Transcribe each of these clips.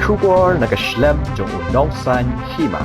Schubor nakaslem jong unongsan hima.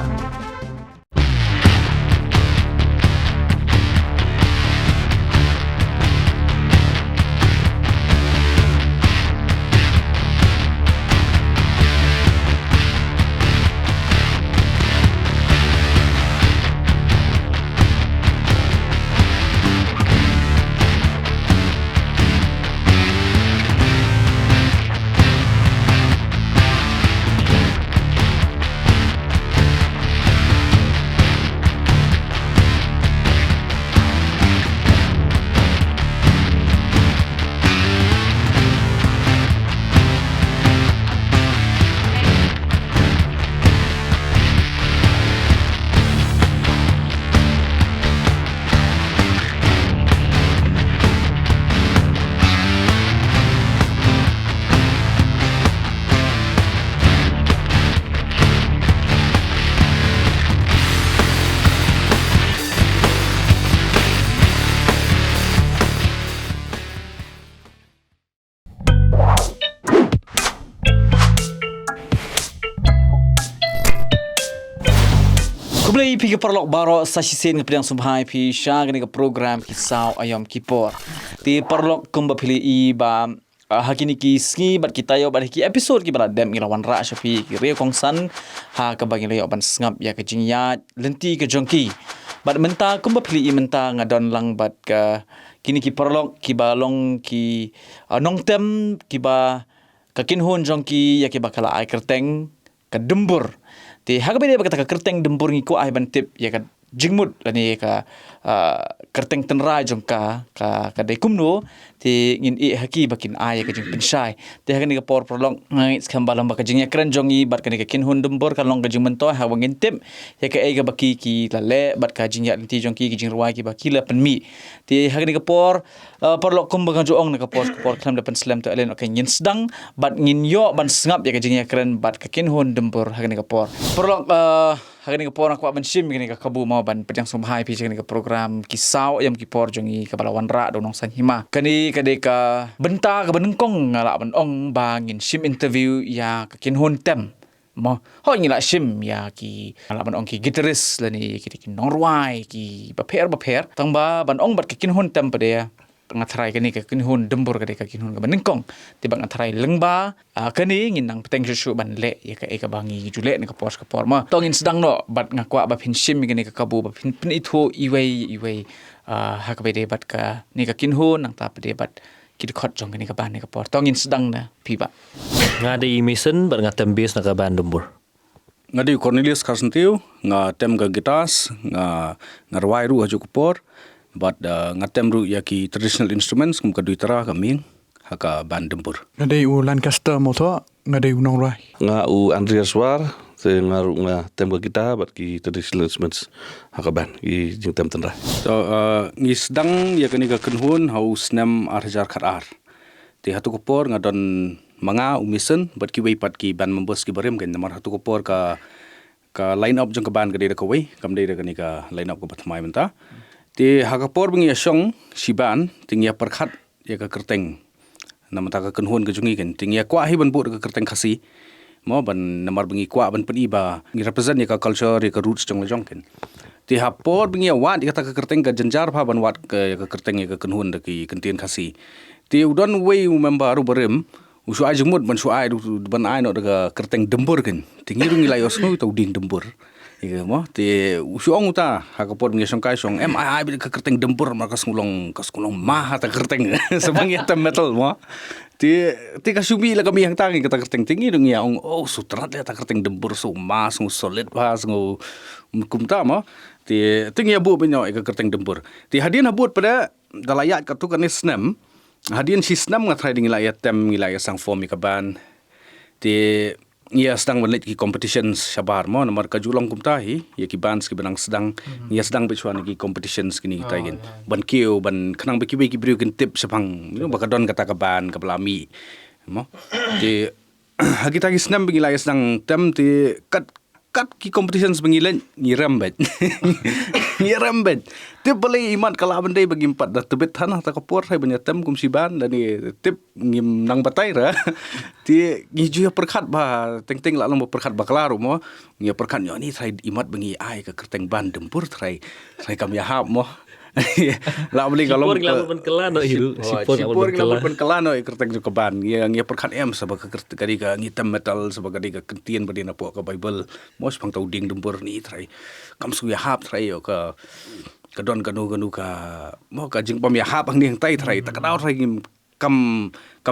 Kembali pergi perlok baro sasisen ke pedang subhai pi syang ni ke program kisau ayam kipor. Ti perlok kumba pilih iba hakini ki ski bat kita yo bat ki episode ki bat dem ilawan ra syafi ki re kongsan ha ke bagi le ban sngap ya ke jingya lenti ke jongki. Bat menta kumba pilih menta ngadon lang bat ke kini ki perlok ki balong ki nong tem ki ba kakinhun jongki ya ki bakala ai kerteng ke dembur. Ti hagabe kata kerteng dembur ngiko ai bantip ya ka jingmut lani ka kerteng tenra jong ka dai kumno ti ngin i haki bakin ai ka jing pensai ti hagani ka por prolong ngai skambalam ba ka jing ya kran jongi bat kani ka kinhun dembur ka long ka jing mento ha wangin tip ya ka ai ka baki ki lale bat ka jing ya linti jong ki jing ruai ki baki la penmi ti hagani ka por perlok kum ba joong na ka por klam da pen slam to alen ka ngin sedang bat ngin yo ban sngap ya ka jing ya kran bat ka kinhun dembur hagani ka por perlok hagani ka por nak ban sim gani ka kabu mau ban pedang sumhai pi gani ka program kisau ayam kipor jongi ka balawan ra do nong san hima kani kade ka benta ka benengkong ngala ban ong bangin sim interview ya ka kinhun tem mo ho ngila sim ya ki ngala ban ong ki gitaris lani ki nong ruai ki baper tangba ban ong bat ka kinhun tem pade ngathrai kani ka kinhun dembur kade ka kinhun ka benengkong tiba ngathrai lengba kani nginang peteng susu ban le ya ka eka bangi jule ni ka pos ka porma tongin sedang no bat ngakwa ba phin sim gani ka kabu ba phin itu iwei ha ka bede bat ka ni ka kinhun nang ta pede bat kidkhot jong gani ka ban ni ka por tongin sedang na piba ngadi mission bar ngatem base na ka ban dembur ngadi Cornelius Carsentiu nga tem ka gitas nga ngarwai ru haju kupor but ngatem ru yaki traditional instruments kum ka duitara kaming haka ban dembur ngade u Lancaster moto ngade u nong rai nga u Andreas War te ngaru nga tem ka kita bat ki traditional instruments haka ban i jing tem tenra so ngi sedang yakani ka kenhun hau snam arjar kharar te hatu kupor ngadon manga umisen bat ki wei pat ki ban members ki barem kan namar hatu kupor ka line up jong ka ban ka de ka wei kam de ka ni ka line up ka batmai menta ti hakapor bingi asong siban tingia perkhat ya ka kerteng namata ka kenhun ka jungi kan tingia kwa hi ban bu ka kerteng khasi mo ban namar bingi kwa ban peni ba ngi represent ya ka culture ya ka roots jong lejong kan ti hapor bingi wat ya ka kerteng ka janjar pha ban wat ka ya ka kerteng ya ka kenhun da ki kentien khasi ti udon wei member ru berem usu ai jengmut ban su ai ban ai no da kerteng dembur kan tingi ru ngilai osno tau ding dembur ika mo ti usuong uta hakapor ngi song kai song ai bi ka kerteng dembur maka skulong mah ta kerteng sebang ya metal mo ti ka subi la kami yang tangi ka kerteng tingi dung ya ong sutrat ta kerteng dembur so mas solid pas ngo kumta mo ti tingi bu benyo ka kerteng dembur ti hadian habut pada dalayat ka tu kan snam hadian si snam ngatrai ding layat tem ngilaya sang form ka ban ti ia sedang melit ki competitions sabar mo nomor kajulong kumtahi ya ki bans ki benang sedang ia sedang bechuan ki competitions kini kita gen ban kio ban kenang beki beki brio gen tip sepang bakadon kata ka ban ka pelami mo di hagi tagi senam begi lai sedang tem ti kat kat ki competition sebengilan ngiram bet. Ngiram bet. Tip boleh imat kalau abandai bagi 4 dah tebet tanah tak kapur saya banyak tem kumsiban dan ni tip ngim nang batai ra. Ti ngiju ya perkat ba teng-teng la long perkat ba klaro mo. Ngia perkat nyo ni try imat bagi ai ke kerteng ban dempur try kam ya hap mo. Lah boleh kalau Sipur ngelamun penkelan no hiru. Sipur ngelamun penkelan no kerteng jo keban. Ngia perkat em sebagai kadi ka ngitam metal sebagai ka kentian badi na po ka Bible. Mos pang tau ding dempur ni try kam su ya hap try yo ka kadon kanu ka mo ka jing pam ya hap ang ning tai try tak kadau try kam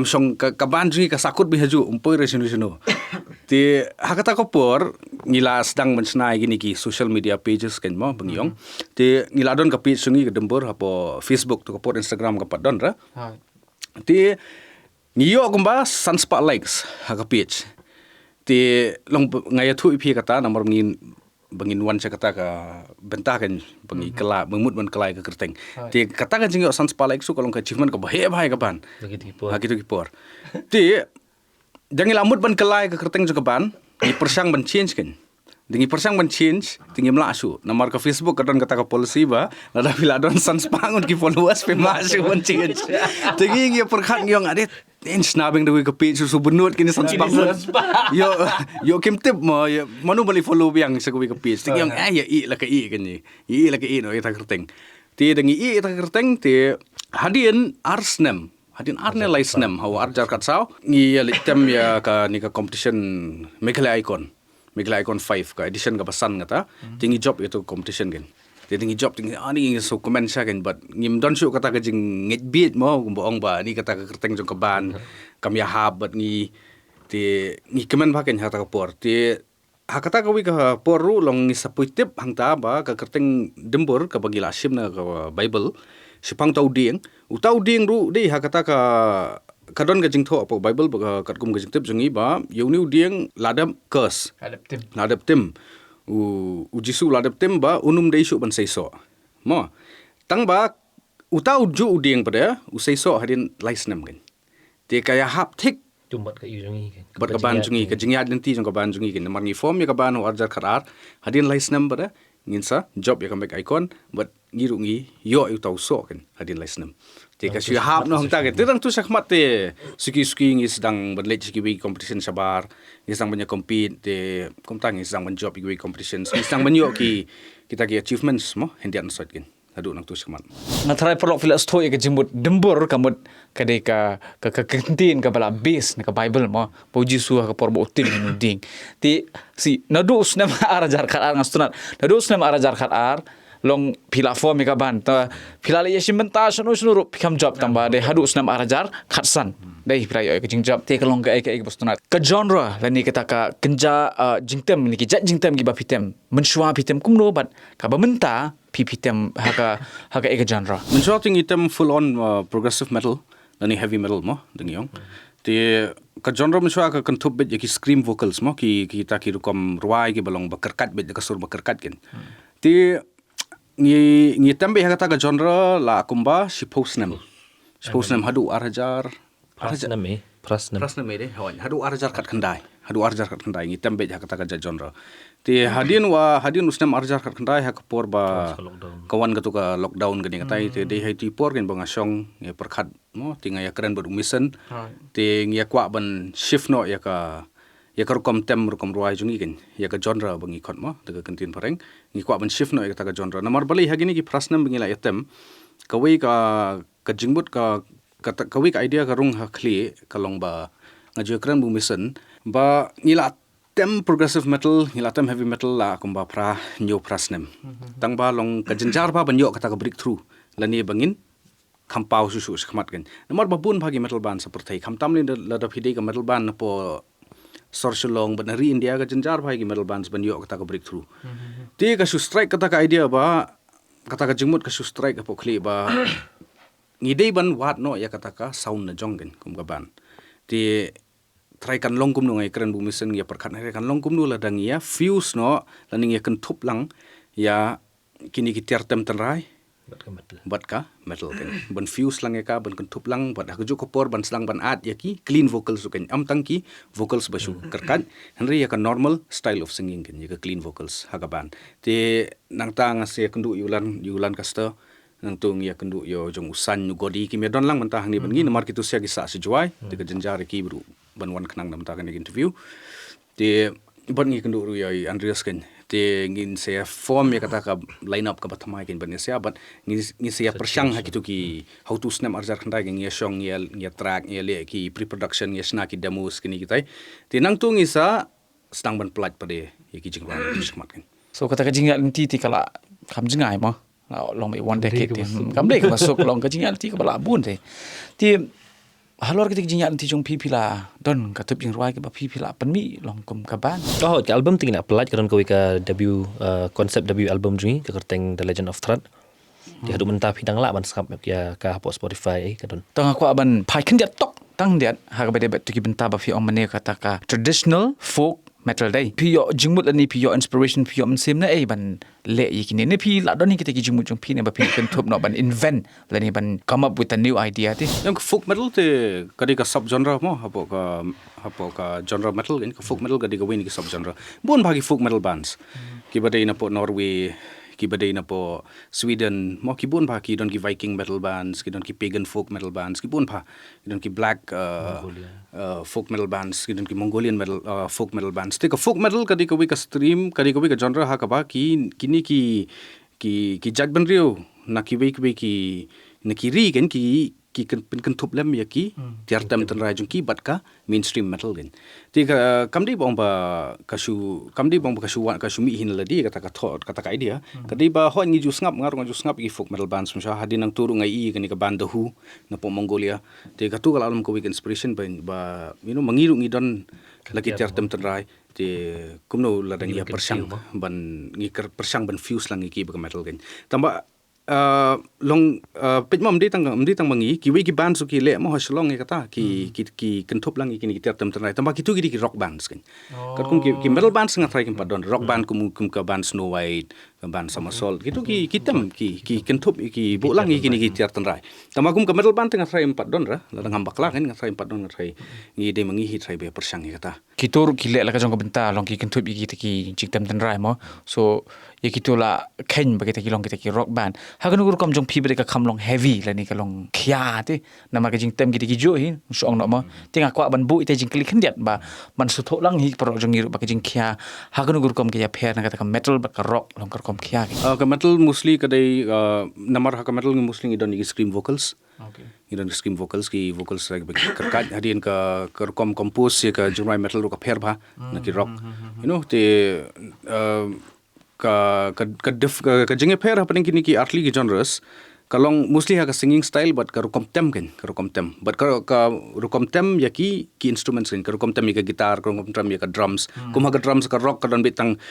song ka banji ka sakut bihaju umpoi re sinu ti hakata ko por ngila sedang mensnai gini ki social media pages kan mo bengyong ti ngila don ka page sungi ka dembur apo Facebook to ka por Instagram ka padon ra ti ngiyo kumba sunspa likes ha ka page ti long ngaya thu ipi kata nomor bangin wan saya kata ka bentah kan bangi kela mengmut man kelai ke kerteng ti kata kan jingyo sunspa likes su kalau ka achievement ka bahaya ka ban ha gitu ki por ti jangan lamut ban kelai ke kerteng juga ban ni persang ban change kan dingi persang ban change tinggi melasu nomor ke Facebook kadon kata ka policy ba lada bila don sans pangun ki followers pe melasu ban change tinggi ngi perkhat ngi ade en snabing de ke page su benut kini sans pangun yo kim tip mo yo manu bali follow biang sa ke page tinggi yang ya i la ka i kan ni i la ka i no ita kerteng ti dingi i ita kerteng ti hadin arsnem hadin arne laisnem hawa arjar kat saw ngi litem ya ka ni ka competition Meghalaya Icon 5 ka edition ka pasan ngata tingi job itu competition kan tingi job tingi ani so comment siya kan but ngim don syu kata ka jing ngit beat mo kumboong ba ni kata ka kerteng jong ka ban kam ya hab but ngi ti ngi comment ba kan hata ka por ti hakata ka wi ka poru long ni sapuitip hangta ba ka kerteng dembur ka bagila sim na ka Bible sipang tau ding ru dei hakata ka kadon ka jing tho apo Bible ba katkum ka jing tip jungi ba yuni udieng ladam curse ladap tim ujisu ladap tim ba unum dei su ban seiso mo tang ba utau ju udieng pada useiso hadin laisnem kan te kaya hap thik Jumbat ka jungi kan. bat ka ban jungi ka jingyad lenti jong ka ban jungi kan mar ni form ya ka ban arjar kharar hadin laisnem pada nginsa job ya ka make icon but ngiru ngi yo utau so kan hadin laisnem Tika siya hap no hangta ke tirang tu sakmat te suki ngi sedang berlej ki competition sabar ngi sedang banyak compete te komtang ngi sedang banjob ki competitions ngi sedang banyo ki kita ki achievements mo hendian sot kin adu nang tu sakmat Ngatrai perlok filas toy ke jembut dembur kamut kade ka kentin ka bala base na ka Bible mo puji suah ka porbo tim nuding ti si nadus na arajar khatar ngastunat nadus na arajar khatar long pila form ka ban ta pila le yesim benta sunu sunu pikam job tamba de hadu snam arajar khatsan dai pila yo ke jing job te kalong ka ek bostunat ka genre la ni kata ka kenja jingtem ni ki jat jingtem gi ba pitem menshwa pitem kumno bat ka ba menta pitem haka ek genre menshorting item full on progressive metal dan heavy metal mo dengyong te ka genre menshwa ka kantup bet ki scream vocals mo ki kita ki rukom ruai ki balong bakerkat bet ka sur bakerkat ken te ngi tembe kata ka genre la kumba siposnem hadu arjar prasnem de hawan hadu arjar kat kandai ngi tembe kata ka genre ti hadin usnem arjar kat kandai ha por ba kawan ka tu ka lockdown gani kata ti de hai ti por gen banga song ngi perkhat mo ti ngaya keren ber umisen ti ngi kwa ban shift no ya ka rukom tem rukom ruai jungi kan ya ka genre bangi khot mo daga kantin pareng ngi kwa ban shift no ya ka genre namar bali hagini ki prasnam bangi la yatem kawi ka jingbut ka kawi ka idea ka rung ha khli kalong ba ngaju kran bu mission ba ngila tem progressive metal ngila tem heavy metal la kumba pra new prasnam tang ba long ka jinjar ba banyo kata ka breakthrough lani bangin khampau susu khmat kan namar ba bun bagi metal band seperti khamtam ni la da phide ka metal band po sorsulong benari India ka jenjar bhai ki metal bands ban yo kata ka breakthrough ti ka strike kata ka idea ba kata ka jingmut ka strike ka pokli ba ngidei ban wat no ya kata ka sound na jongen kum ka ban ti try kan longkum no ngai kren bu mission ya perkhat ngai kan longkum no ladang ya fuse no laning ya kan thup lang ya kini ki tiar tem tenrai bat ka metal kan ban fuse lang ka ban tup lang bat hajo kopor ban slang ban at yaki clean vocals kan am tang ki vocals basu karkan henry ya ka normal style of singing kan ya ka clean vocals hagaban te nang tang se kendu yulan kaster nang tung ya kendu yo jong usan godi ki medon lang mentah ni ban ngi namar kitu sia gisa sejuai te ka jenjar ki bru ban wan kenang nam ta kan interview te ban ngi kendu ru ya Andreas kan te ngin saya form ya kata ka line up ka bathamai kin ban sia but ngi saya persyang ha kitu ki how to snap arjar khandai ngi song ya track ya le ki pre-production ya sna ki demos kini kitai te nang tung isa stang ban pelat pade ya ki jingwan semat kan So kata ka jingat nanti ti kala kam jingai mo long mai one decade ti kam dei ka masuk long ka jingat ti ka bala bun ti halor kita jingat nanti jong pipila don katup jing ruai ke ba pipila penmi long kum kaban Oh, ke album tinggal pelat karon kowe ka debut konsep debut album jui ke kerteng The Legend of Thread. Dia hadu mentah pidang la ban skap ya ka hapo Spotify kadon. tang aku aban pai kan dia tok tang dia har ba debet tu ki benta ba fi om mane kata ka traditional folk metal day pi yo jingmut ani pi yo inspiration pi yo msim na ban le yikini ne pi la don ni kita ki jingmut jong pi ne ba pi kan thup no ban invent la ni ban come up with a new idea ti yang folk metal te kadi ka sub genre mo hapo ka genre metal kan ka folk metal kadi ka win ki sub genre bon bagi folk metal bands ki badai na po Norway ki badai na po Sweden mo ki bon ba ki don ki Viking metal bands ki don ki pagan folk metal bands ki bon ba ki don ki black folk metal bands ki don ki Mongolian metal folk metal bands te ka folk metal kadi ka wi ka stream kadi ka wi ka genre ha ka ba ki kini ki jagban rio na ki wi ki na ki ri kan ki kan thup lem ya ki tiar tam tan rai jung ki bat ka mainstream metal kan ti ka kamdi bong ba kasu mi hin la di kata ka thot kata ka idea kadi ba ho ngi ju ngap ngar ngi ju ngap ki folk metal bands msa hadin nang turu ngai i kan ka band The Who na po Mongolia ti ka tu kala alam ko week inspiration ba mangiru ngi don lagi tiar tam tan rai ti kumno la dang ya persyang ban ngi persyang ban fuse lang ki ba metal kan tamba long pitmam di tang mangi ki wi ki band su ki le mo haslong kata ki kentup lang ki tiap tam tanai tamba ki tu ki rock bands kan kat kum ki metal bands nga try kin padon rock band kum ka band Snow White ka band Somersault gitu ki kentup ki bu lang ki tiap tanai tamba kum ka metal band nga try padon ra la ngambak la kan nga try padon nga try ngi de mangi hi try be persyang kata kitur kile la ka jong ka benta long ki kentup ki jiktam tan rai mo so ye kitula ken ba kita ki long kita ki rock band hagan gur kam jong pi bre ka kham long heavy la ni ka long khia ti nama ka jing tem ki jo hin song no ma tinga kwa ban bu ite jing kli khendiat ba man su tho lang hi pro jong ngiru ba ka jing khia hagan gur kam ki ya pher na ka metal ba ka rock long ka kom khia ki ka metal mostly kadai namar ha ka metal mostly idon ki scream vocals okay idon scream vocals ki vocals like ka hadin ka kom compose ya ka jumai metal ro ka pher ba na ki rock te ka jenge pher happening kini ki early ki genres kalong mostly ha ka singing style but ka rukom tem but ka rukom tem ya ki instruments kan ka rukom tem ya ka guitar ka rukom tem ya ka drums kum ha ka drums ka rock ka don bitang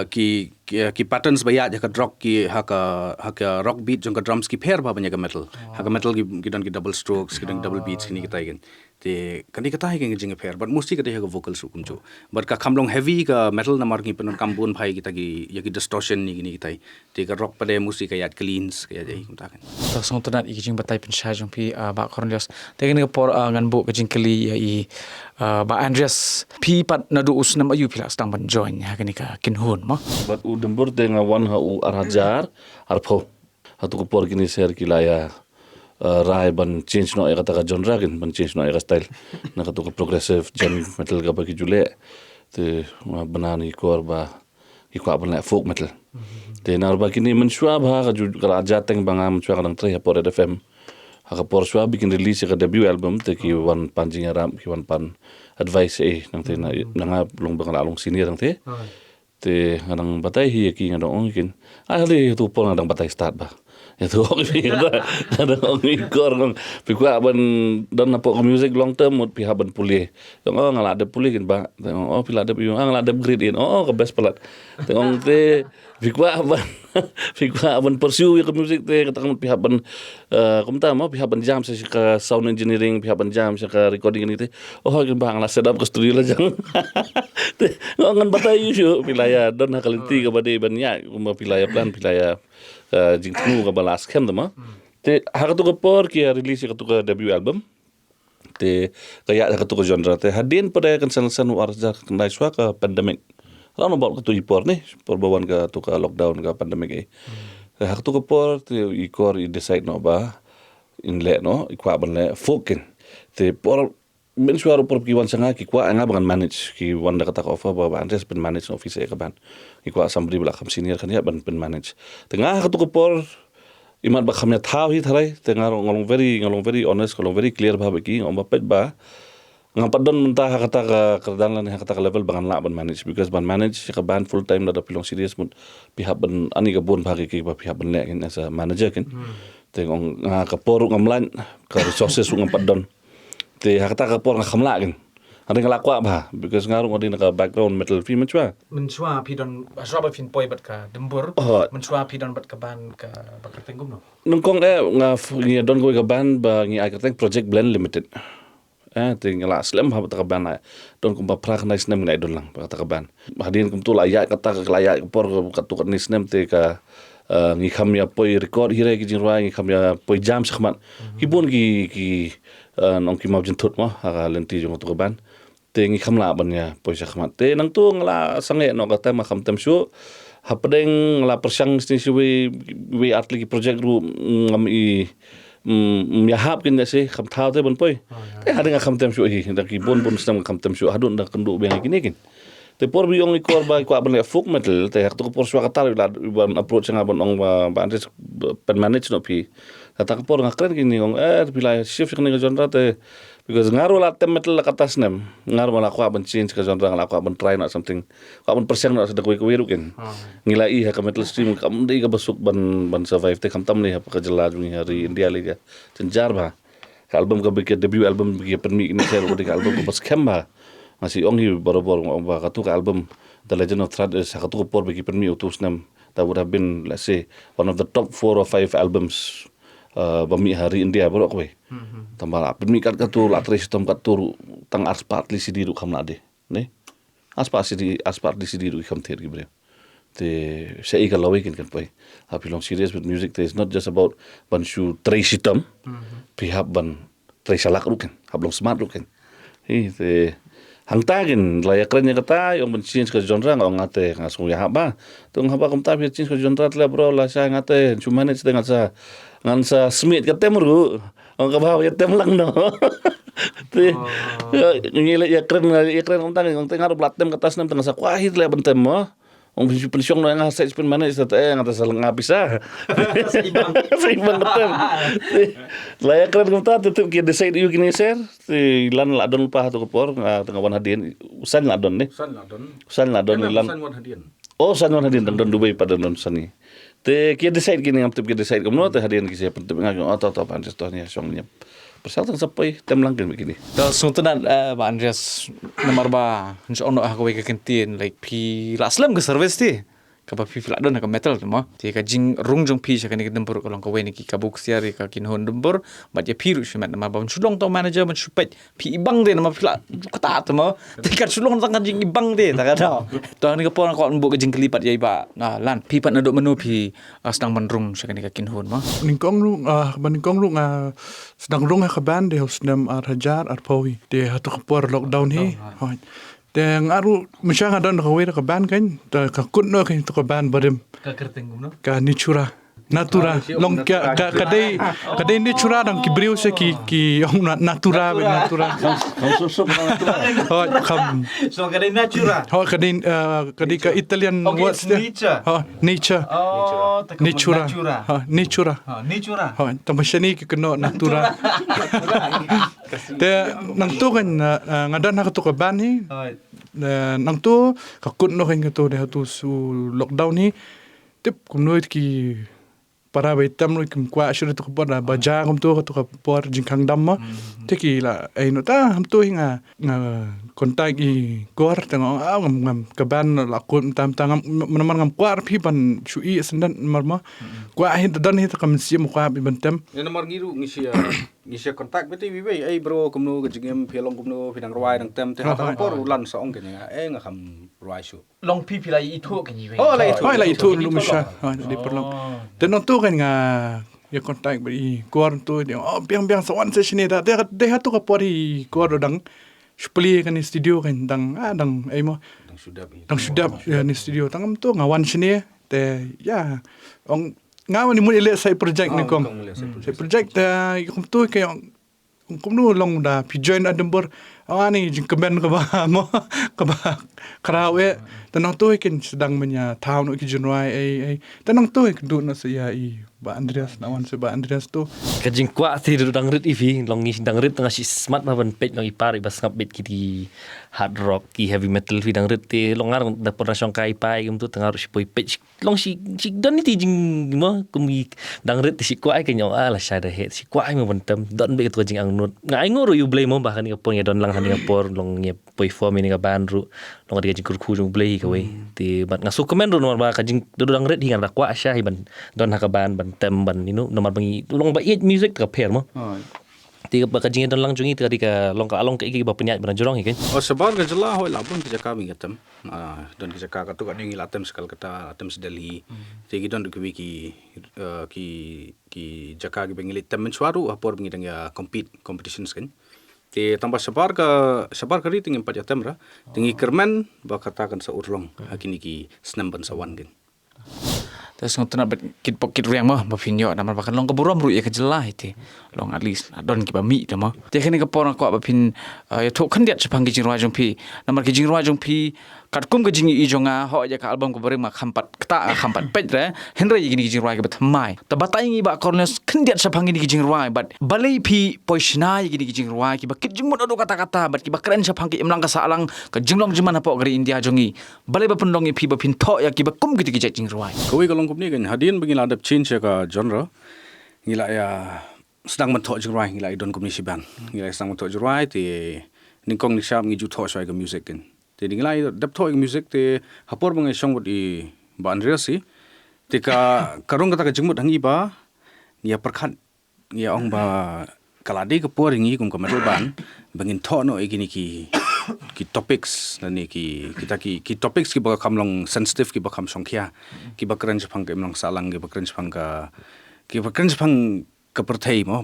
ki patterns ba ya ka rock ki ha ka rock beat jong ka drums ki pher ba banya ka metal ha ka metal ki don ki double strokes ki don double beats kini kita kan te kandi kata hai ke jenge pher but mostly kata ha vocals hukum jo but ka khamlong heavy ka metal namar ki penon kambun phai kita ki ya ki distortion ni kini kita te ka rock pade mostly ka yat cleans ka jai kumta kan so song tonat i jing batai pen sha jong pi ba kornios te kan ka por ngan bu ka jing kli ya i ba Andreas pi pat na du us nam ayu pila stang ban join ha kan ka kin hun mo But u dembur dengan wan ha u arajar arpo hatu ko por kini share kilaya rai ban change no kata ka genre kan ban change no ka style na kata ko progressive jam metal ka bagi jule te banani kor ba ikwa ban folk metal te nar ba kini menshwa ba ka ju ka jateng bangam chwa kadang tre por FM ha ka por shwa bikin release ka debut album te ki wan panjing ram ki wan pan advice nang te na nga long bang along senior nang te te ngadang batai hi ki ngadong kin ali tu pon ngadang batai start ba itu orang ada orang ikor orang pikir aban dan apa music long term mut pihak aban pulih tengok ngalak ada pulih kan ba tengok pila ada piung ngalak ada grade in ke best pelat tengok te pikir aban pursue ke music te kata pihak aban kumta mau pihak aban jam saya ke sound engineering pihak aban jam saya ke recording ini te kan bang lah set up ke studio lah jang Ngan batai isu pilaya don hakalinti ka bade banyak kuma pilaya plan pilaya jingtnu ka balas kem dama. Te hakatu ka por ki release ka tu ka debut album. Te kaya hakatu ka genre te hadin pada kan san arja kendai swa ka pandemic. Rano bawa ka tu ipor ni por bawan ka tu ka lockdown ka pandemic ai. Hakatu ka por te ikor I decide no ba in le no ikwa ban le fokin. Te por men suara por ki wan sanga ki kwa anga bangan manage ki wan da kata ka offer ba Andres pen manage no office ka ban ki kwa sambri bla kham senior kan ya ban pen manage tengah ka tu ko por imat ba khamnya thau hi tharai tengah ngolong very honest ngolong very clear ba ki ngom ba pet ba ngapadon mentah kata ka kerdan lan kata ka level bangan la ban manage because ban manage ka ban full time da pilong serious mut pihak ban ani ka bon bagi ki ba pihak ban le kan as a manager kan tengong ka por ngamlan ka resources ngapadon te hakata ka por ngamla kan ada ngalakwa ba because ngarung odi naka background metal film chwa Mensua pidon asraba fin poi bat ka dembur. Mensua pidon bat ka ban ka bakertengum no. nungkong ngi don go ka ban ba ngi akarteng project blend limited te ngala slam ha ta ka ban don kum ba prak nice nem ngai don lang ba ta ka ban hadin kum tu layak kata ka layak por ka tu ka nice nem te ka ngi kham ya poi record hire ki jinwa ngi kham ya poi jam sakhmat ki bon ki nong ki mawjin thut mo ha lenti jong tu ka ban te ngi kham la ban ya poi sakhmat te nang tu ngala sange no ka ta ma kham tem shu hapadeng la persang sini we atli project ru ngam I ya hap kin se kham thau te bon poi te hadeng kham tem shu hi da ki bon stam kham tem shu hadun da kendu beng kini kin te por bi ong ikor ba kwa ban folk metal te hak to por swa katar la approach nga bon ong ba Andres pen manage no pi ta por ngakren kini ong bila shift kini genre te because ngaru la tem metal la katas nem ngaru la kwa ban change ka genre la kwa ban try not something kwa ban persiang no sa dakwe ko kin ngila I ka metal stream kam dei ka basuk ban survive te kam tam ni ha ka jela ni hari India liga tenjar ba ka album ka bikin debut album bikin permi ini saya ko ka album ko pas kemba masih ong hi boro-boro ong ba ka tu ka album The Legend of Thread sa ka tu ko por bikin permi utus nem that would have been let's say one of the top 4 or 5 albums bami hari India bro ko tambah permi kat ka tu la tres tom kat tu tang aspat li sidi ru kham na de ne aspat li sidi ru kham ther gi bre te sei ka lawi kin kan pai happy long serious with music there is not just about ban shu tres tom pihak ban tres salak ru kan hablong smart ru kan te hang tagin la yakren kata yang ban change ka genre ngong ate ngasung ya ba tung haba kum ta change ka genre tla bro la sa ngate cuma ne setengah sa ngan sa smith ka temru ong ka ba ya tem lang no te ngile yakren ong tang tengar blatem ka tas nem tengah sa kwahit le bentem mo ong pensiong no nga sa pen mana sa ngata sa ngapisa seimbang betem la yakren kum ta tetep ki decide you kini ser lan la don pa to por tengah wan hadin usan la don ne usan la don lan san wan hadin don Dubai pada don sani te ki decide kini ngam tep ki decide kum no te hadin ki se pentep ngak atau pantes to nya song nya persal sapai tem lang kan begini Da suntunan ba Andres nomor ba ono aku ke kentin like pi la slam ke service ti ka ba pi la don ka metal mo ti ka jing rung jong pi sa ka ni dempur ko long ka weni ki ka buk siari ka kin hon dempur ba je pi ru shmet ma ba chulong to manager man chupet pi ibang de ma pi la ka ta mo ti ka chulong tang jing ibang de ta ka da to ni ka pon ko bu ka jing kelipat ye ba lan pi pat na do menu pi sedang menrung sa ka ni ka kin hon mo ningkong ru sedang rung ka ban de hosnem hajar arpawi de hatu kapor lockdown hi hoi de ngaru misang adon ka wer ka ban kan ka kunno kan to ka ban barim ka kertengum no ka nichura natura long kadai nichura dang kibriu se ki ong natura hoi kam so ka natura hoi kadai ka Italian words nature nichura hoi tamashani ki keno natura te nang tu kan ngadan ha to ka ban hi nang tu ka kunno kan to de tu su lockdown hi tip kumnoit ki para baitam ro kim kwa shuru to por ba ja kum to por jingkang dam te ki la ai no ta ham to hinga kontak I gor tang ngam ka ban la kun tam man ngam kwar pi ban chu I sendan marma kwa hin dan hi ta kam si mo kwa bi bantam ne nomor ngiru ngisia ngisi kontak beti wiwi bro kumno gejingem pelong kumno pidang ruai dang tem te hata por ulan saong kenya ngakam ruai su long pi pila itu kan ni oh lai itu lu misha di perlu dan tu kan nga ya kontak beri kuar tu dia biang sawan session ni dah dia tu kapori kuar dang speli kan studio kan dang mo dang sudah ni studio tangam tu ngawan sini te ya ong ngawan ni mun ele sai project ni kong sai project kum tu ke kum nu long da pi join Edinburgh awani jing kemen ka ba mo ka ba karawe tanang tu ken sedang menya town ki junwai tanang tu ke du na saya ba Andreas nawan se ba Andreas tu Kajing kuat ti dang rit ivi long ni dang rit tengah si smart ma ban page long ipar ibas ngap bit ki hard rock ki heavy metal vi dang rit ti long ngar da pernah song kai pai kum tu tengah si poi page long si don ni ti jing mo kum dang rit si kuat ke nyong ala shada het si kuat mo ban tem don be tu jing ang nut ngai ngoro you blame mo ba kan ka pon ya don lang han ka por long ye poi form ni ka ban ru long dia jing kurku jong blay ka we ti bat ngasu komen ru nomor ba kajing dang rit hingan da kuat sha ban don ha ka ban tem ban inu nomor bangi long ba it music ka per mo ti ka kajing don lang jungi ti ka long ka along ka iki ba penyat ban jorong ikan oh sebar ke jela hoi labun ke jaka mi gatem don ke jaka ka tu kan ngi latem sekal kata atem sedeli ti gi don ki jaka gi bengili tem suaru apor bengi dang ya competitions kan ti tambah sebar ke riting empat jatem ra tingi kermen ba katakan sa urlong hakini ki senam ban sawan kan terus ngotna kit pokit riang mah ba pinyo nama bakan long keburom ru ya kejelah ite long at least don ki ba mi ta mah te kene ke por ko ba pin ya thok khan diat chapang ki jingwa jong pi namar ki jingwa jong pi kat kum ke jing i jonga ho ja ka album ko bare ma khampat kta khampat pej re henre yi ki jingwa ke ba thamai ta batai ngi ba corners khan diat chapang ki jingwa but balai pi poishna yi ki jingwa ki ba kit jingmut ado kata-kata but ki ba keren chapang ki imlang ka salang ka jinglong jiman po gari India jongi balai ba pendong pi ba pin tho ya ki ba kum ki jingwa koi kalong kumni kan hadin bagi ladap change ka genre ngila ya sedang mentok jerai ngila idon kumni siban ngila sedang mentok jerai ti ningkong ni syam ngi ju tho shoi ka music kan ti ngila dap tho ka music ti hapor bang song bodi ba Andreas si ti ka karong kata ka jengmut hangi ba ngia perkhat ngia ong ba kalade ka por ngi kum ka metal ban bangin tho no igini ki topics nani ki topics ki ba kamlong sensitive ki ba kam songkhia ki ba kren chapang ka imlong salang ki ba kren chapang ka perthai mo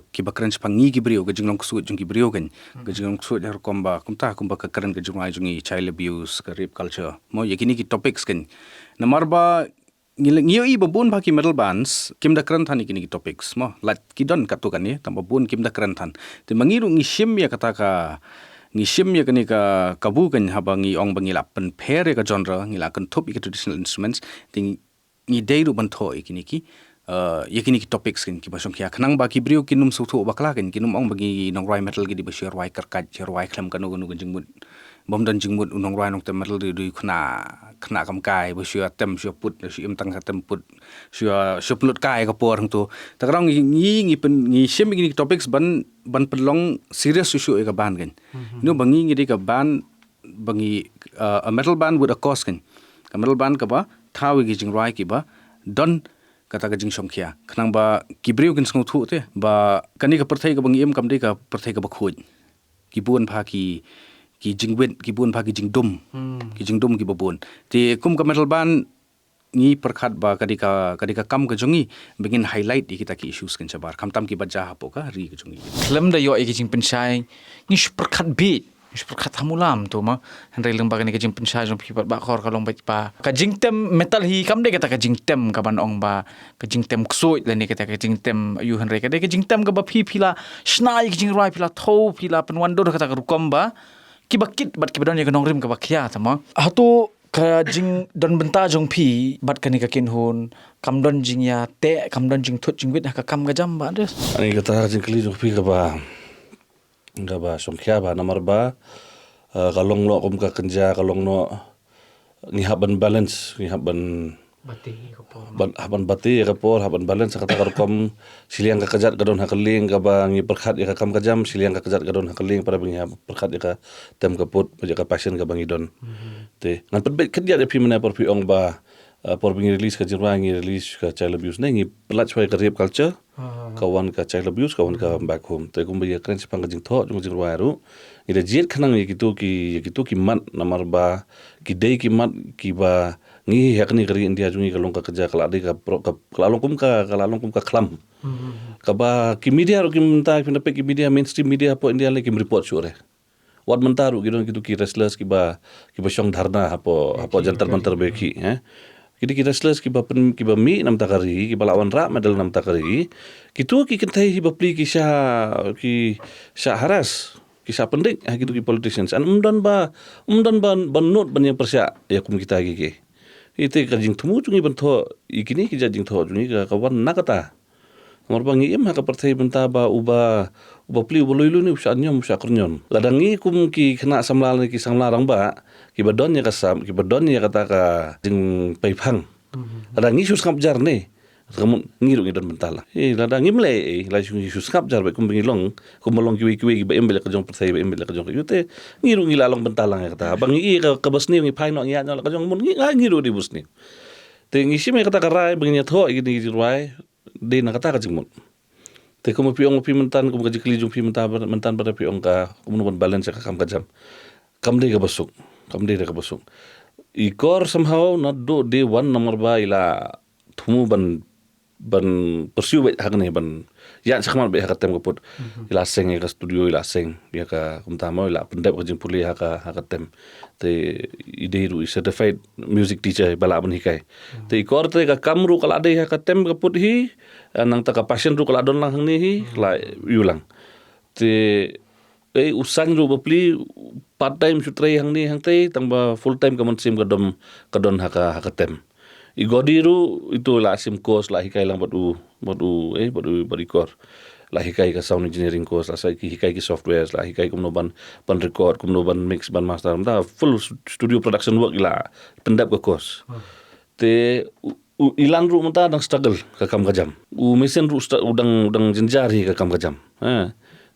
ki ba kren chapang ngi ki brio ka jinglong su jung ki brio kan ka jinglong su jar komba kumta ka kren ka jungai jungi child abuse ka rape culture mo yakini ki topics kan namar ba ngiyo i babun ba ki metal bands kim da kren than ikini ki topics mo lat ki don katu kan ni tamba bun kim da kren than te mangiru ngi shim ya kata ka ngishim ya kani ka kabu kan habangi ong bangi lapan pere ka genre ngila kan top ik traditional instruments ting ngi deiru ban tho ikini ki yakini ki topics kan ki basong kya khnang ba ki brio kinum su tho bakla kan kinum ong bangi nong roi metal gi di bashir wai karkat jer wai khlam kanu kanu jingmut bom dan jingmut unong roi nong tem metal di khna kam kai bashir tem shu put shu im tang tem put shu plut kai ka por hang tu takrang ngi shim ki topics ban pelong serious issue ka ban kan no bangi ngi ka ban bangi a metal band with a cost kan ka metal band ka ba thawi gi jing rai ki ba don kata ka jing somkhia khnang ba kibriu kin song thu te ba kani ka perthai ka bangi em kam dei ka perthai ka ba khoj ki bun pha ki jingwet ki bun pha ki jingdum ki babun te kum ka metal band ngi perkhat ba kadika kam ka jongi begin highlight di kita ki issues kan sabar kam tam ki baja hapo ka ri ka jongi klem da yo e jing pensai ngi perkhat beat perkhat hamulam tu ma henry leng bagani ka jing pensai jong pibat ba khor ka long ba ka jing tem metal hi kam de kata ka jing tem ka ban ong ba ka jing tem ksoi le ni kata ka jing tem you henry ka de ka jing tem ka ba pila snai ka jing rai pila tho pila penwando kata ka rukom ba ki bakit bat ki badon ya ka nong rim ka ba khia tama hatu ka jing don benta jong pi bat kani ka kin hun kam don jing ya te kam don jing thut jing wit ka kam ga jam ba des ani kata jing kli jong pi ka ba songkhia ba namar ba kalong no kum ka kenja kalong no ngihaban balance ngihaban bati ko po haban bati ka por haban balance kata kam siliang ka kajat gadon hakeling ka ba ngi perkhat ya kam ka jam siliang ka kajat gadon hakeling para bengi perkhat ya ka tem ka put ka passion ka bangi don te ngan pet ket dia pi mena por pi ong ba por bingi release ka jirwa ngi release ka child abuse ne ngi pelat chwai ka rape culture kawan ka child abuse kawan ka back home te kum ya kren sipang ka jing tho jung jirwa ru ida jet khanang ye kitu ki mat namar ba ki dei ki mat ki ba ngi hakni kari India jungi ka long ka kerja kala ade ka long kum ka klam ka ba ki media ru ki menta ki pe ki media mainstream media po India le ki report sure wat mentaru gidon kitu ki wrestlers ki ba syong dharna hapo jantar mantar beki kidi ki wrestlers ki ba mi nam takari ki ba lawan ra medal nam takari kitu ki kentai hi ba pli ki sha haras ki sha pendik kitu ki politicians an umdan ba banut ban yang persya ya kum kita ki ite ka jing thumu chungi ban tho ikini ki ja jing tho chungi ka wan nakata Mor bangi im haka partai benta ba uba pli uba loilu ni usha nyom usha kurnyon. Ladangi kum ki kena samlal ni ki samla rang ba ki badon ya kasam ki badon ya kata ka jing paipang. Ladangi sus kap jar ne. Kamu ngiru ngidon bentala. Ladangi mle la sus kap jar ba kum bingilong kum molong kiwi ba embel ka jong partai ba embel ka jong yute ngiru ngilalong bentala ya kata. Bangi ka basni ngi pai no nya ka jong mun ngiru di busni. Te ngisi me kata karai bangi tho gini ruai de nakata ka jingmon te ko piong mentan ko gaji kli jung mentan pada piong ka kumun balance ka kam ka jam kam de ka basuk ikor somehow not do day one nomor ba ila thumu ban pursue bet hakne ban ya sakman be hakatem ko put ila seng ka studio ila seng ya ka kumtamo ila pendep ka jing puli haka tem te ide ru certified music teacher bala ban hikai te ikor te ka kamru kala ade hakatem ka put hi nang taka passion ru kala don lang ni hi la yulang te usang ru bapli part time sutrai hang ni hang te tangba full time kamon sim kadon hakatem igodi ru itu la sim course la hikai lang badu ikor la hikai ka sound engineering course la sai ki hikai ki software la hikai kumno ban record kumno ban mix ban master da full studio production work ila pendap ka course te ilan ru menta dang struggle ka kam kajam mesin ru udang jenjari ka kam kajam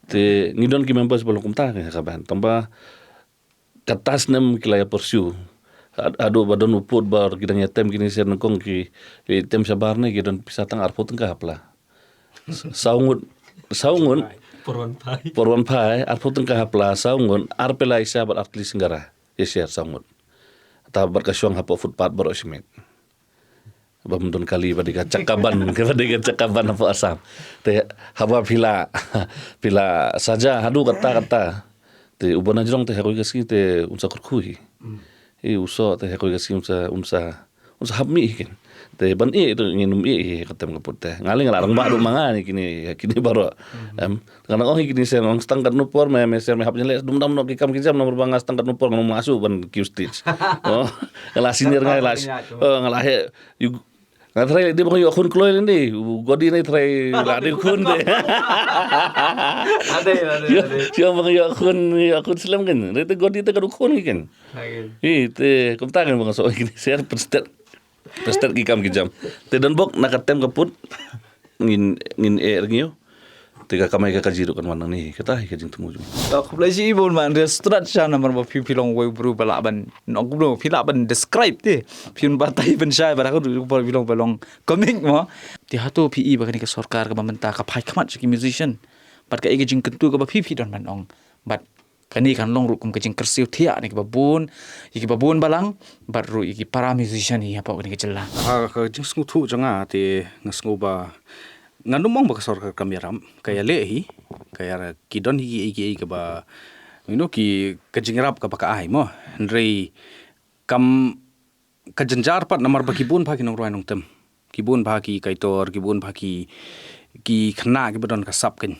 te ngidon ki members bolong kumta ka ban tamba katas nem kilaya pursue ado badon uput bar gidang yatem kini ser nengkong ki tem sabar ne gidon pisatang arpo tengah apla saungun porwan pai arpo tengah apla saungun arpela isa bar artli singgara yesiar saungun ta bar kasyong hapo footpath bar osimet bamdon kali badika cakaban apa asam te haba pila saja hadu kata te ubona jong te hakoi kasi te unsa kurkui uso te hakoi kasi unsa habmi hikin te ban itu nginum katem kaput te ngaling larang ba manga ni kini baro karena kini sen ong stangkat nupor me ser me hapnya les dum no kikam kijam nomor banga stangkat nupor ngomong asu ban kiustich ngala sinir ngala he ngatrai di bang akun kloil ni godi ni trai la di kun de Ada. Siapa bang akun Islam kan itu godi te kadukun kan te kumtangan bang so ini share pestet kikam kijam te dan bok nakatem kaput ngin ngio tiga kamai ka kajiru kan wanang ni kata kajing temu jum Aku belajar ibon man restaurant sana nomor pilong way bru balaban nok bro pilaban describe te piun batai ben syai bar aku pilong komik mo ti hatu pi ba ka sarkar ka mamenta ka phai khamat ki musician bat ka ege jing kentu ka ba pi don man ong bat kani kan long ru kum ka jing kersiu thia ni ka babun balang bat ru iki para musician hi apa ni ka jela ka jing sngu thu janga te ngasngu ba nganumong ba kasor kamiram kaya lehi kaya kidon higi ka ba ki kajingrap ka baka ai mo ndrei kam kajanjar pat namar ba kibun pha ki nong roi nong tem kibun pha ki kaitor kibun pha ki khna ki badon ka sap ken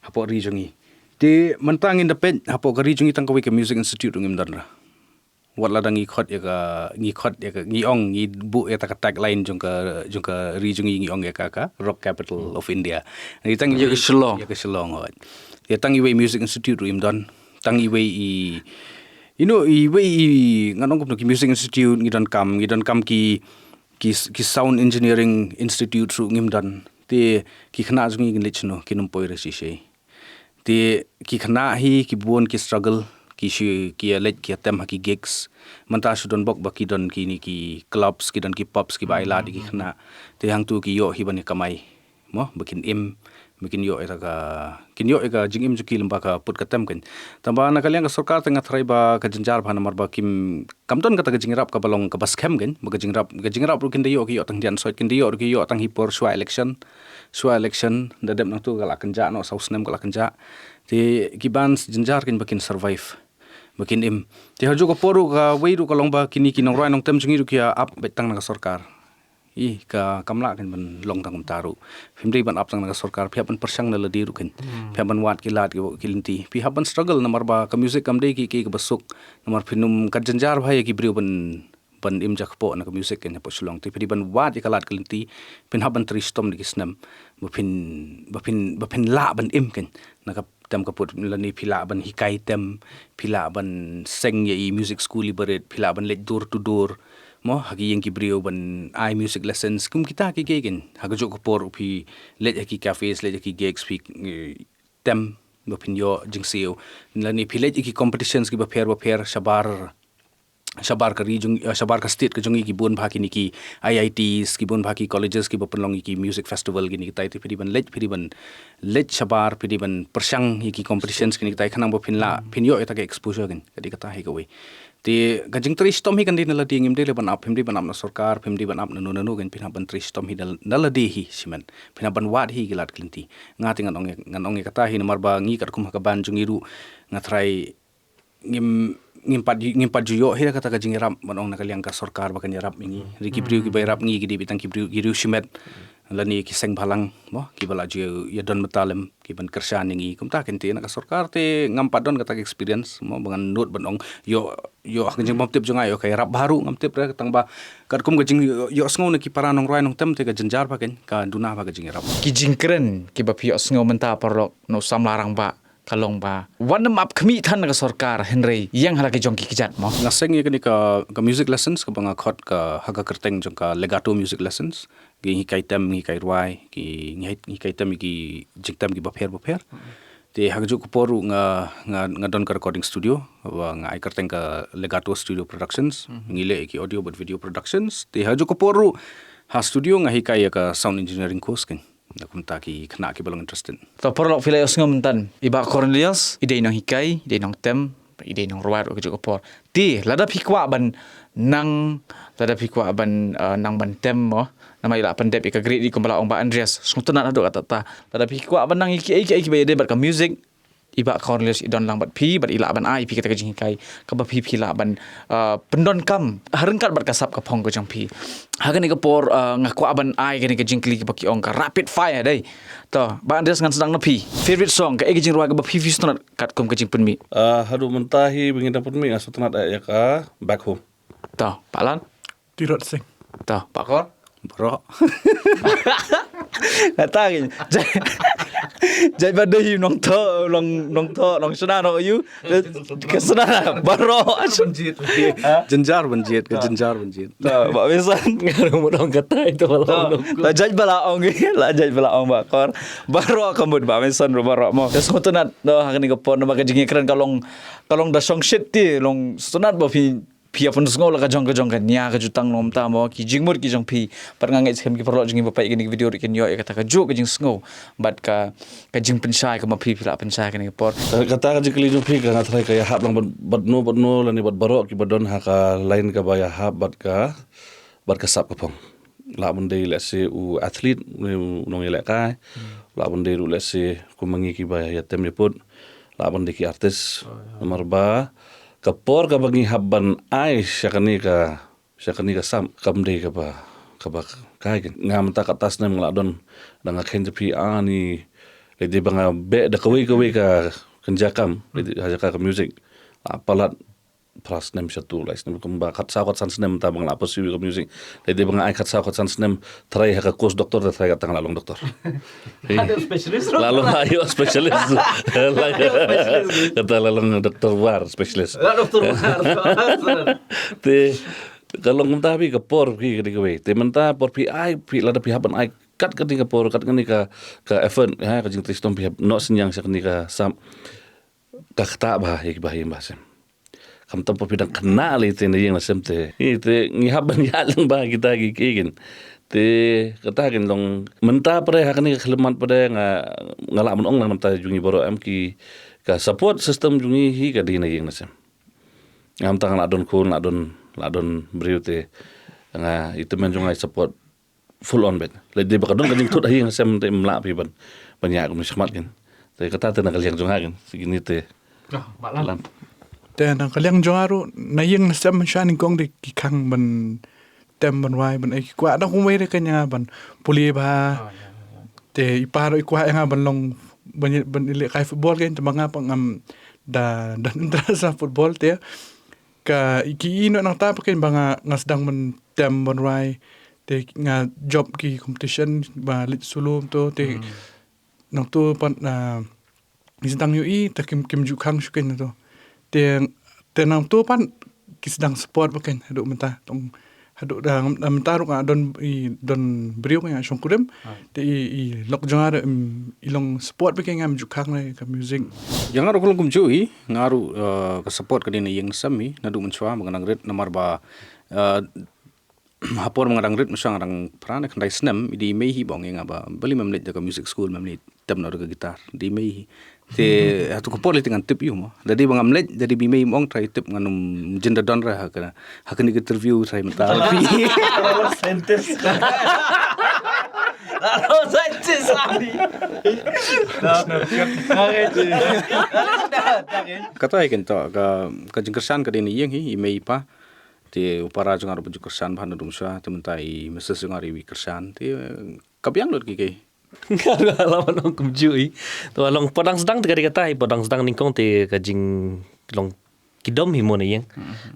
hapo ri jongi te mantang in the pen hapo ka ri jongi tang ka music institute ngim dan ra wala dang ngi ong ngi bu ya ta tagline jong ka region ngi ong ya ka rock capital of India ni tang ya Shillong hot ya tang iwe music institute rim don tang iwe nganong ko ki music institute ngi don kam ki sound engineering institute ru ngim don te ki khna jung ngi lechno ki num poira si she te ki khna hi ki bon ki struggle ki let ki tem ha ki gigs manta sudon bok baki don ki ni ki clubs ki don ki pubs ki baila di ki khna te hang tu ki yo hi ban kamai mo bakin im bikin yo eta ka kin yo eka jing im juki lemba ka put ka tem kan tamba na kalian ka sarkar tengah trai ba ka jenjar bhana mar ba kim kamton ka ta jingrap ka balong ka bas kem kan ba ka jingrap ru kin de yo ki yo tang dian soit kin de yo ki yo tang hipor shwa election da dem na tu ka la kanja no saus nem ka la kanja te ki ban jenjar kin bakin survive bakin im te haju ko poru ka wei ru ka longba kini ki nong roi nong tem jingi ru ki up betang na ka sarkar ka kamla kan ban long tang taru phimri ban up tang na sarkar phia ban persang na ladi rukin phia ban wat ki lat ki linti phi haban struggle namar ba ka music kam dei ki basuk namar phinum ka janjar bhai ki brio ban im jak po na ka music kan po sulong ti phi ban wat ki lat ki linti phin haban tristom di kisnam bapin la ban im kan na ka tem ka put lani phila ban hikai tem phila ban seng ye music school liberate phila ban let door to door mo hagi yang ki brio ban I music lessons kum kita ki gegen haga jo ko por upi let ki cafes let ki gigs pi tem bapin yo jingseo lani philet ki competitions ki ba pher shabar ka region shabar ka state ka jongi ki bon bhaki ni ki IITs ki bon bhaki colleges ki bapin ki music festival ki ni tai ti phi ban let shabar phi ban persang ki competitions ki ni tai khanang bapin la phin yo eta ka exposure gen kadi kata hi ka we ti gajing tri stom hi kan din la ding im de le ban up him di ban up na sarkar him di ban up na no gen pina ban tri stom hi dal de hi simen pina ban wat hi gilat klinti ngati ngan ong kata hi namar ba ngi kat kum ka ban jungiru ngatrai ngimpat juyo hi kata gajing rap ban ong nakaliang ka sarkar ba kan rap ngi riki briu ki bay rap ngi gidi bitang ki briu giru simet lani ki seng balang mo ki bala ju ya don metalem ki ban kersan ngi kum ta kenti na ka sarkar te ngampat don kata experience mo bangan not ban ong yo gajing bom tip jonga yo kay rap baru ngam tip ra tang ba kat kum gajing yo sngo na ki para nong roi nong tem te ka jenjar ba ken ka duna ba gajing rap ki jingkren ki ba pio sngo menta parlok no sam larang ba kalong ba wanam up kami than ka sarkar henry yang hala ki jong ki kijat mo ngaseng ye ka music lessons ka banga khot ka haga kerteng jong ka legato music lessons gi hikai tem hikai ruai ki hikai tem ki jiktam ki bapher te hagju ko poru nga don ka recording studio wa nga ai kerteng ka legato studio productions ngile ki audio but video productions te hagju ko poru ha studio nga hikai ka sound engineering course ken na kumta ki khna ki balong interested to porlok filai osngom tan iba Cornelius ide nang hikai ide nang tem ide nang ruat ko jo por ti lada phikwa ban nang ban tem mo nama ila pandep ika great di kumbala ong ba Andreas sungtana ado kata ta lada phikwa ban nang iki ba ide bar ka music iba Cornelius idon lang bat pi bat ila ban ai pi kata jing kai ka ba pi la ban pendon kam harengkat bat kasap ka phong ko jang pi hagan ka por ngakwa ban ai ka ni ka jing kli ka ong ka rapid fire dai to ba Andreas ngan sedang napi favorite song ka jing ruwa ka ba pi stonat kat kum ka jing penmi hadu mentahi bingin dapat mi asutnat ya ka back home to palan Tirot sing. to pak kor bro Natangin. Jai pada hiu nong tho long sana no you. Kesana baro jenjar banjit ke jenjar banjit ba besan Ngaruh mo dong kata itu kalau la jaj bala ong ba kor baro kamud ba besan ro baro mo des ngotonat do hakani ko pon ba kajing keren kalong da song shit ti long sunat ba pia pun ngol ka jong kan nya ka jutang nom ta mo ki jingmur ki jong pi par ngangai sem ki perlo jing bapai gini video kin yo kata ka juk jing sngo bat ka jing pensai ka ma pi la pensai kan por kata ka jikli jung phi ka thrai ka ya hab lang badno lani bad baro ki badon ha ka lain ka ba ya hab bat ka sap ka pong la bun dei let's say u athlete nong ele kai la bun dei let's say ku mangi ki ba ya tem report la bun dei ki artis nomor ba kapor ka bagi habban ai syakani ka sam kamde ka ba kai ngam ta ka tas nem ladon danga khen pi ani le de banga be da kawi ka kenjakam le haja ka music apalat pras nem satu lais nem kumba khat sa sans nem ta bang la posi ka music le de banga ai khat sa sans nem trai ha ka kos doktor da trai ka tang lalong doktor Ada spesialis lalu ayo spesialis kata lalong doktor war spesialis doktor te kalau ngumta pi ka por pi ke we te menta por pi ai pi lada pi haban ai kat ke ka por kat ke ka effort ha ka jing tristom pi no sinyang sak ni ka sam ka khata ba ek ba yim basem kam tampo pidang kenal itu yang nasem te itu ngihaban ya lang ba kita gikin te kata kan long menta pada hakani kelemat pada ngalak menong lang menta jungi boro am ki ka support system jungi hi ka dina yang nasem ngam tangan adon kun adon beriu te itu menjungai support full on bet le de bakadon kan tut hi nasem te mla pi ban banyak kum semat kan te kata te nakal yang jungakan segini te Malam. Te nang kaliang jongaru na yung nasam man siya ning kong di kikang ban tem ban wai ban ay kwa na kumay re kanya ban puli ba te iparo ikwa nga ban long ban ili kay football kan mga pang da entra sa football te ka ikiino nang tapakin ba nga ngasdang man tem ban wai te nga job ki competition ba lit sulum to te nang to pan na isdang yu ta kim jukang shukin to te nang to pan kisdang sport baken hadu menta tong hadu da menta ru don brio nga shong kurem te i lok jangar ilong sport baken ngam jukang le ka music yang ngaru kulung kumjui ngaru ka support kadina yang sami nadu menchwa mengenang red nomor ba hapor mengadang rit musang arang prana kan dai snem di mehi bong yang aba beli memlet jaga music school memlet tem na ga gitar di mehi te hatu ko poli dengan tip yu mo jadi bang amlet jadi bi mehi mong try tip nganum jenda don ra hakani interview try mata pi Sentes. Lalu sentes lagi. kata ai kan to ka jingkersan kadina yang hi mehi pa te upara jang aru kersan bhan dum sha te mentai meses jang ari wi kersan te kabyang lot ki Alaman orang kumjui. Tu along padang sedang tega dikata padang sedang ningkong te kajing long kidom himo na yang.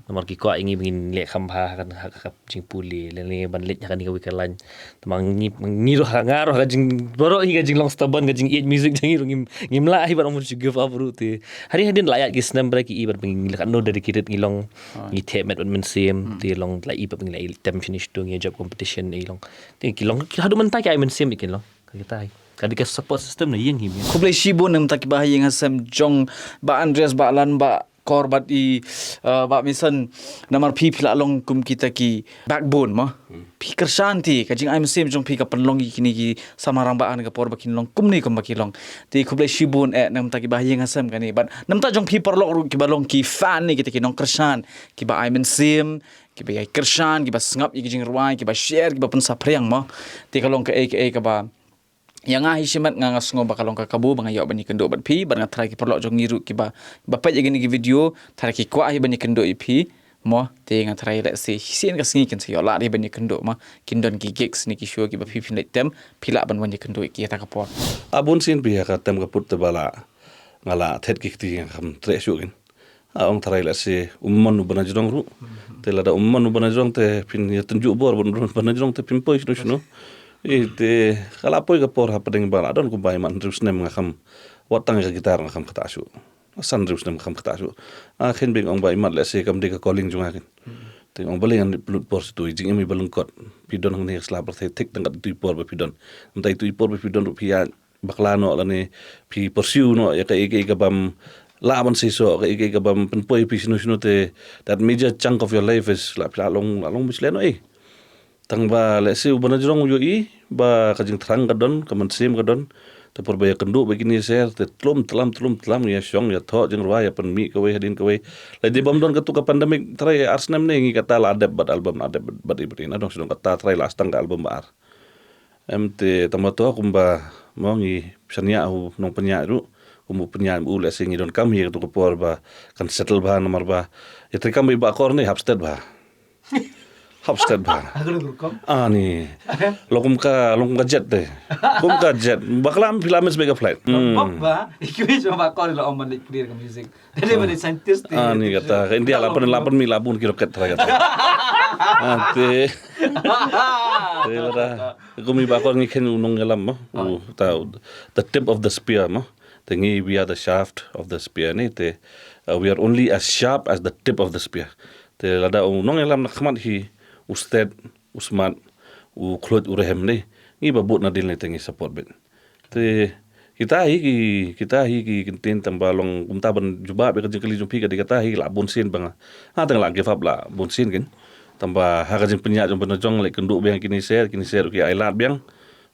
Nomor ki ko ingi bingin lek khamha kan hakap jing puli lele ban lek kan ni wikalan. Tamang ni ro ngaro kajing boro hi kajing long staban kajing eat music jing ngim la hi ban umur give up ru te. Hari hadin layak ki snam braki i ban bingin lek no dari kirit ngilong ni temet ban mensim te long la i ban bingin la tem finish tu ngi job competition i long. Te ki long hadu mentai ka i mensim ikin long. Kita kadika support system na yang him. Kublai shibun nam tak bahaya ngasem jong ba Andreas ba lan ba korbat i ba misan namar pi pila long kum kita ki backbone ma pi kersanti kajing I'm same jong pi ka penlong kini ki samarang ba an ka por bakin long kum ni kum bakilong ti kublai shibun nam tak bahaya ngasem kani but nam ta jong pi perlok ki balong ki fan ni kita ki nong kersan ki ba I'm same ki ba kersan ki ba ngap ki jing ruai ki ba share ki ba pun sapriang ma ti kalong ka ka ba yang ahi simat ngangas ngo bakalong kakabu bang ayok bani kendo bat pi ban ngatrai ki perlok jong ngiru ki ba bapak jagi ni video tara ki kwa ahi bani kendo ipi mo te ngatrai let se hisen ka singi ken se yo la ri bani kendo ma kindon ki gigs ni ki show ki ba pi pin tem pila ban bani kendo ki ta kapor abun sin biya ka tem ka put bala ngala thet ki ti kam tre shukin ong tarai la se umman ubana jong ru te la da umman ubana jong te pin ya tunjuk bor ban jong te pin pois no ite kala poi ka por hapeng bala don ku bai man terus nem ngakam watang ka gitar ngakam kata asu san terus nem ngakam kata asu khen bing ong bai mat le se kam de ka calling jungakin te ong baling an blut por tu jing mi balung kot pidon ng ne sla per the tik tang tu por ba pidon entai tu por ba pidon ru pia baklano la ne pi pursue no ya ka ka bam laban se so ka bam pen poi pi sino te that major chunk of your life is la long misleno tang ba le se ubana jong yo i ba kajing terang kadon kaman sim kadon te porbaya kendu begini ser te tlum tlam ya syong ya tho jeng ruwa ya pen mi kawe hadin kawe le de bam don katu ka pandemic trai arsnam ne ngi kata la adab bad album adab bad ibrin adong sidong kata trai last tang ka album bar mt tamato kumba mongi sania hu nong penya ru kumu penya u le singi don kam hi tu ko por ba kan settle ba nomor ba ya tre kam ba kor ne hapsted ba Hapstead ba? Ani. Lokum ka jet deh. Kum ka jet. Baklam filamen sebagai flight. ba ikui coba kor lo om balik clear ka music jadi bani scientist Ani kata India 8 mil labun kilo ket kata. Ante. Tera. Kumi bakor ngiken unong ngelam mah. Tahu the tip of the spear mah. Tengi we are the shaft of the spear ni te. We are only as sharp as the tip of the spear. Te lada unong ngelam nakmat hi Ustad Usman u klot urehem ni ngi babut na dil ni tengi support ben te kita hi kintin tambah long umta ban jubab ka jengkali jumpi ka dikata hi la bonsin bang tang la give up la bonsin kan tambah ha ka jeng penya jom penojong le kenduk biang kini share ki ailat biang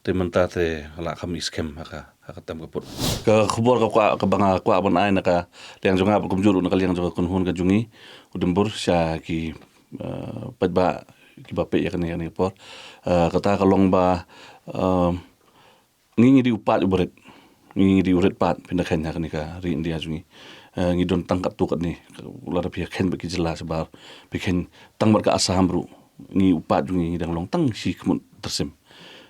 te menta te la kham iskem haka tam ka put ka khubor ka banga kwa ban ai na ka liang jonga kum juru na ka liang jonga kun hun ka jungi udembur sya ki padba ki bape ya kan ni por kata ka long ba ngi di upat uberit ngi di uret pat pindah khen ha ni ka ri india jungi ngi don tangkat tu kat ni ular pia khen baki jelas bar bikin tang bar ka asam ru ngi upat jungi dang long tang si kemun tersim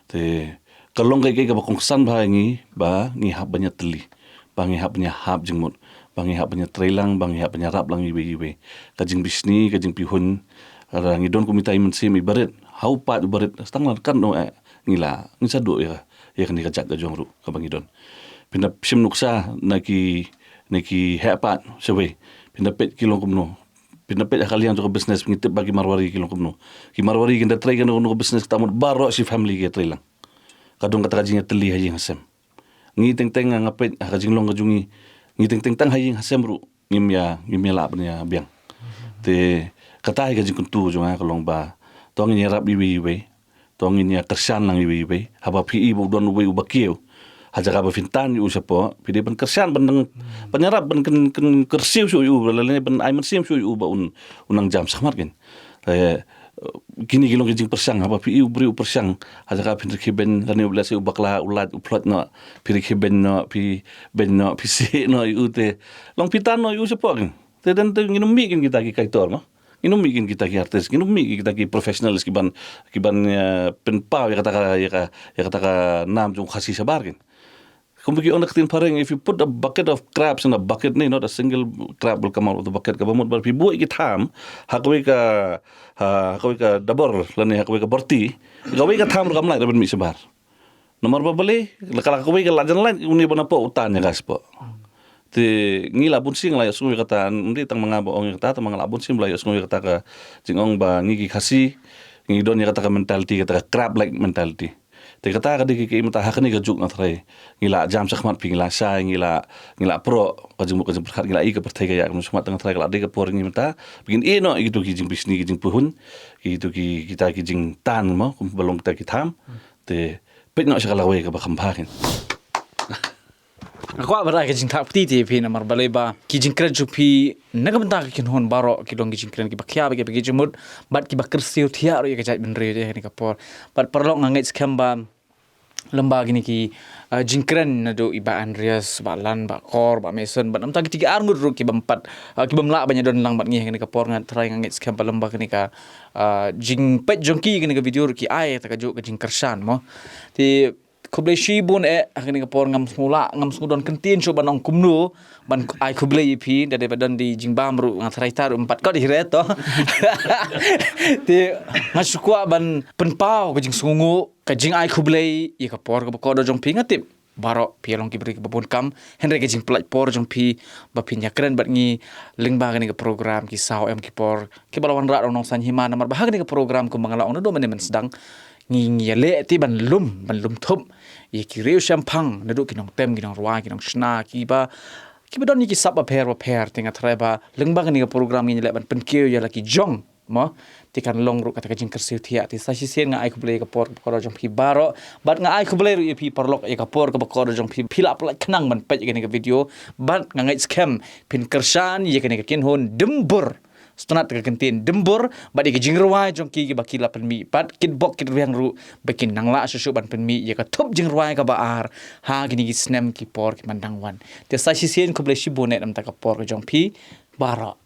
te kalong kai ka bakong san ba ngi hab banyak teli bangi hab banyak hab jengmut bangi hab banyak trailang bangi hab banyak rap lang ibe kajing bisni kajing pihun ngi don kumita imen sim ibaret hau pat ibaret stang kan no ngila ngisa do ya kan ni kajak ka jong ru ka bangi don pinda sim nuksa naki hepat sewe pinda pet kilong kumno pinda pet kalian to business ngitip bagi marwari kilong kumno ki marwari kinda try kan no business tamut baro si family ke try lang kadung kata kajing teli haji hasem ngi teng ngapet kajing long kajungi ngi teng tang haji hasem ru ngimya la bnya biang te kata kajing kuntu jonga kalong ba tong ni rap iwi tong ni kersan lang iwi haba pi bu don we ubakio hajaga ba fintan yu sapo pide ban kersan ban penyarap ban ken kersiu su yu lalane ban ai mersim su yu ba unang jam samar gen kini kilong kijing persang apa pi beri persang hajaga pin kiben kan yu blase ubakla ulat uplot no pi kiben no pi ben no pi si no yu te long pitan no yu sapo gen te dan te nginum mi kita ki kaitor no inum mikin kita ki artis inum mi kita ki professionalis ki ban pen pau ya kata nam jung khasi sabar gen kumpul on ketin pareng if you put a bucket of crabs in a bucket ni not a single crab will come out of the bucket ka bamut bar pi buai ki tham hakwe ka dabor lani hakwe ka borti gawe ka tham kam lai rabin mi sebar nomor babale kala hakwe ka lajan lain uni bana po utan ya gas po te ngila bun sing la yasu kata ndi tang manga bo ong kata manga labun sim la yasu kata ka jingong ba ngi khasi ngi don ya kata ka mentality kata crab like mentality te kata ka diki imta hakni ka juk na thrai ngila jam sakhmat pingila sa ngila pro ka jing perkhat ngila i ka perthai ka ya kum sakhmat tang thrai ka de ka por ngi mata begin no gitu ki jing bisni ki jing puhun gitu ki kita ki jing tan mo kum balong ta ki tham te pet no sakala we ka ba khampakin Aku abra ke jing tak peti te phi namar baleba ki jing kren jupi nagamta ki hon baro ki dong ki jing kren ki bakhya ke jumut bat ki bakir siu thia ro ke jai benre de ni kapor bat perlok ngangai skamba lemba gini ki jing kren na do iba Andreas ba lan ba kor ba Mason bat namta ki tiga arngut ro ki bempat ki bemla banyak don lang bat ngi ni kapor ngat try ngangai skamba lemba ni ka jing pet jongki ni ka video ki ai ta ka jo ka jing kersan mo ti kublai shibun akhirnya kapor ngam semudon kentin coba nong kumnu ban ai kublai pi dari badan di jingbam ru ngatrai tar 4 kau di reto ti ngasukwa ban penpau ke jing sungu ke jing ai kublai i kapor ke ko do jong pi ngatip baro pialong ki beri ke babon kam henre ke jing pelaj por jong pi ba pinya keren bat ngi lingba ke program ki sao em ki por ki balawan ra nong san hima namar bahag ke program ku mangala ono do men sedang ngi le ti ban lum thup ye ki reu champang na do ki nong tem ki nong rwa ki nong shna ki ba don ni ki sap ba per tinga treba lengba ni program ni le ban pen keu ya la ki jong mo ti kan long ru kata ka jing kersiu thia ti sa si sen nga ai ku ble ka por ko jong pi baro bat nga ai ku ble ru pi porlok e ka por ko jong pi phila pla khnang man pe ni ka video bat nga ngai scam pin kersan ye ka ni ka kin hon dembur stunat ka kentin dembur badi ke jingrwai jong ki bakila penmi pat kit bok kit riang ru bekin nangla susu ban penmi ye ka top jingrwai ka baar ha gini ki snem ki por ki mandangwan te sa si sen ko ble shi bonet am ta ka por jong pi bara